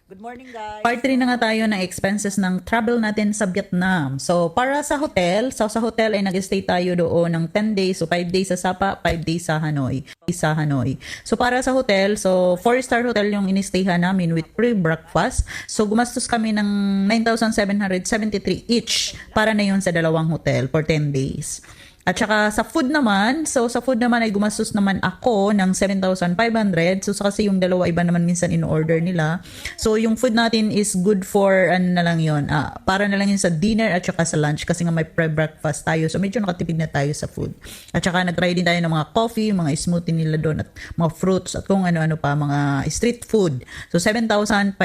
Good morning, guys. Part 3 na nga tayo ng expenses ng travel natin sa Vietnam. So, para sa hotel, sa hotel ay nag-stay tayo doon ng 10 days. So, 5 days sa Sapa, 5 days sa Hanoi. So, para sa hotel, 4-star hotel yung inistayhan namin with free breakfast. So, gumastos kami ng 9,773 each para na yun sa dalawang hotel for 10 days. At saka sa food naman, sa food naman ay gumastos naman ako ng 7,500. So kasi yung dalawa iba naman minsan in-order nila. So yung food natin is good for ano na lang yun, para na lang yun sa dinner at saka sa lunch kasi nga may pre-breakfast tayo. So medyo nakatipid na tayo sa food. At saka nag-try din tayo ng mga coffee, mga smoothie nila doon at mga fruits at kung ano-ano pa, mga street food. So 7,500.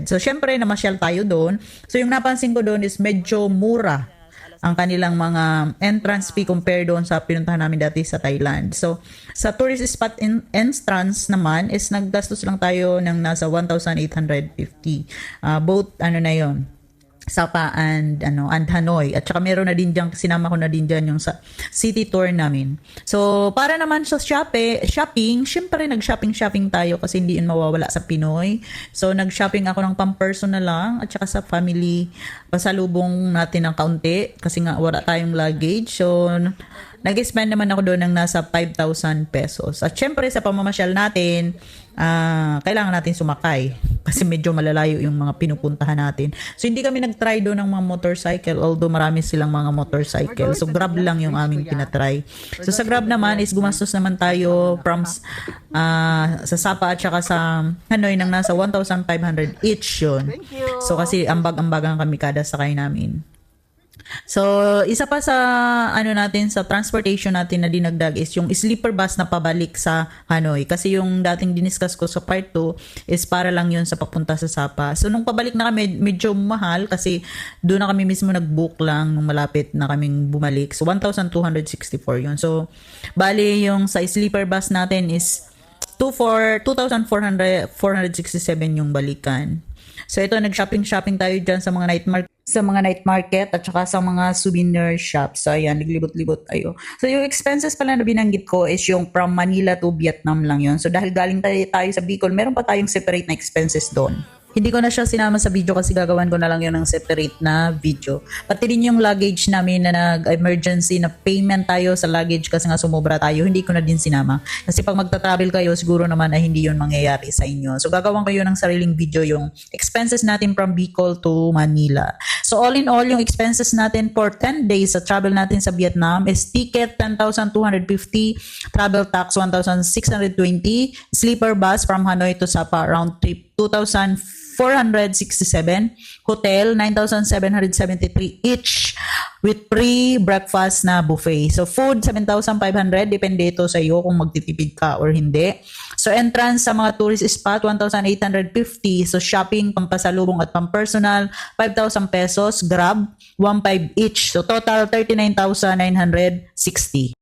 So syempre namasyal tayo doon. So yung napansin ko doon is medyo mura ang kanilang mga entrance fee compare doon sa pinuntahan namin dati sa Thailand. So, sa tourist spot entrance naman is naggastos lang tayo ng nasa 1,850. Both ano na yon, Sapa and Hanoi. At saka meron na din diyan, sinama ko na din diyan yung sa city tour namin. So, para naman sa shopping, syempre nag-shopping tayo kasi hindi yun mawawala sa Pinoy. So, nag-shopping ako ng pang-personal lang at saka sa family, pasalubong natin ng kaunti kasi nga wala tayong luggage. So, nag-spend naman ako doon ng nasa 5,000 pesos. At syempre sa pamamasyal natin, kailangan natin sumakay kasi medyo malalayo yung mga pinupuntahan natin. So hindi kami nag-try doon ng mga motorcycle, although marami silang mga motorcycle. So Grab lang yung aming tinatry. So sa Grab naman is gumastos naman tayo from sa Sapa at saka sa Hanoi ng nasa 1,500 each yun. So kasi ambag-ambagan kami kada sakay namin. So, isa pa sa natin sa transportation natin na dinagdag is yung sleeper bus na pabalik sa Hanoi. Kasi yung dating diniscuss ko sa part 2 is para lang yun sa papunta sa Sapa. So, nung pabalik na kami, medyo mahal kasi doon na kami mismo nag-book lang nung malapit na kaming bumalik. So, 1,264 yun. So, bali yung sa sleeper bus natin is 2,467 yung balikan. So, ito, nag-shopping tayo dyan sa mga night market at saka sa mga souvenir shops. So, ayan, naglibot-libot tayo. So, yung expenses pala na binanggit ko is yung from Manila to Vietnam lang yun. So, dahil galing tayo sa Bicol, meron pa tayong separate na expenses doon. Hindi ko na siya sinama sa video kasi gagawan ko na lang yun ng separate na video. Pati din yung luggage namin na nag-emergency na payment tayo sa luggage kasi nga sumobra tayo, hindi ko na din sinama. Kasi pag magta-travel kayo, siguro naman ay hindi yun mangyayari sa inyo. So gagawan ko yun ng sariling video yung expenses natin from Bicol to Manila. So all in all, yung expenses natin for 10 days sa travel natin sa Vietnam is ticket 10,250, travel tax 1,620, sleeper bus from Hanoi to Sapa round trip 2,467, hotel 9,773 each with free breakfast na buffet. So food 7,500, depende ito sa iyo kung magtitipid ka or hindi. So entrance sa mga tourist spot 1,850. So shopping, pampasalubong at pampersonal 5,000 pesos, Grab 1,500 each. So total 39,960.